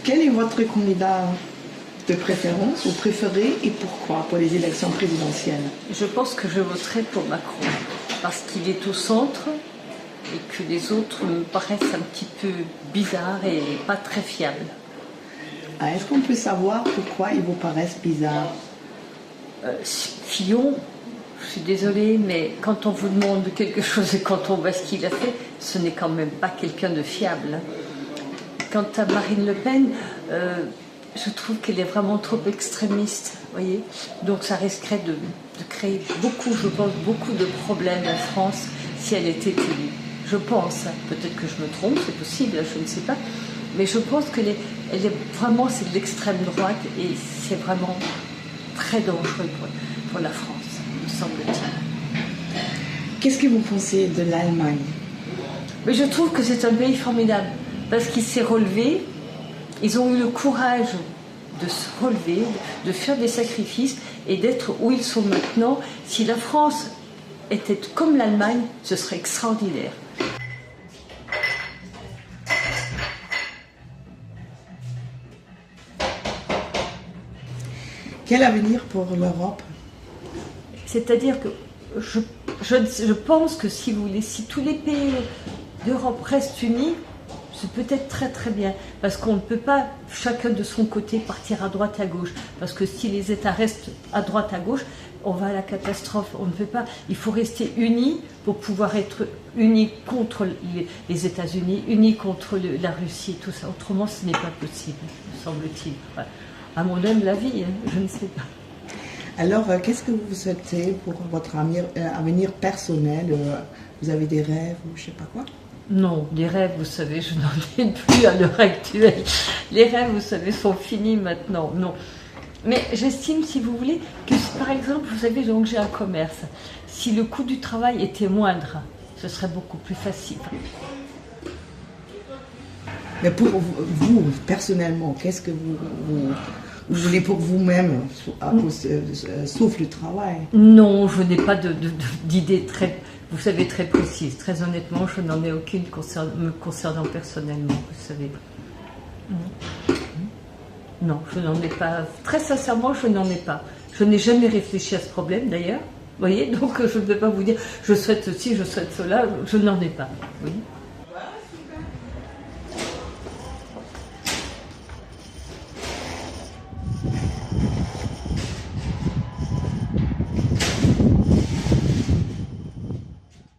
Quel est votre candidat de préférence ou préféré et pourquoi pour les élections présidentielles? Je pense que je voterai pour Macron parce qu'il est au centre et que les autres me paraissent un petit peu bizarres et pas très fiables. Ah, est-ce qu'on peut savoir pourquoi ils vous paraissent bizarres? Fillon, je suis désolée, mais quand on vous demande quelque chose et quand on voit ce qu'il a fait, ce n'est quand même pas quelqu'un de fiable. Quant à Marine Le Pen, je trouve qu'elle est vraiment trop extrémiste, voyez. Donc ça risquerait de créer beaucoup, je pense, beaucoup de problèmes en France si elle était élue. Je pense, peut-être que je me trompe, c'est possible, je ne sais pas, mais je pense qu'elle est vraiment, c'est de l'extrême droite et c'est vraiment très dangereux pour la France, me semble-t-il. Qu'est-ce que vous pensez de l'Allemagne? Mais je trouve que c'est un pays formidable parce qu'il s'est relevé. Ils ont eu le courage de se relever, de faire des sacrifices et d'être où ils sont maintenant. Si la France était comme l'Allemagne, ce serait extraordinaire. Quel avenir pour l'Europe? C'est-à-dire que je pense que si vous voulez, si tous les pays d'Europe restent unis, c'est peut-être très très bien, parce qu'on ne peut pas chacun de son côté partir à droite à gauche, parce que si les États restent à droite à gauche, on va à la catastrophe, on ne peut pas, il faut rester unis pour pouvoir être unis contre les États-Unis, unis contre la Russie, tout ça, autrement ce n'est pas possible, me semble-t-il. Voilà. À mon humble avis, hein, je ne sais pas. Alors, qu'est-ce que vous souhaitez pour votre avenir personnel? Vous avez des rêves ou je ne sais pas quoi? Non, les rêves, vous savez, je n'en ai plus à l'heure actuelle. Les rêves, vous savez, sont finis maintenant. Non. Mais j'estime, si vous voulez, que par exemple, vous savez, donc j'ai un commerce. Si le coût du travail était moindre, ce serait beaucoup plus facile. Mais pour vous, personnellement, qu'est-ce que vous voulez pour vous-même, sauf le travail? Non, je n'ai pas d'idée très, vous savez, très précise. Très honnêtement, je n'en ai aucune me concernant personnellement, vous savez. Non, je n'en ai pas. Très sincèrement, je n'en ai pas. Je n'ai jamais réfléchi à ce problème, d'ailleurs. Vous voyez, donc je ne peux pas vous dire, je souhaite ceci, je souhaite cela, je n'en ai pas. Vous voyez.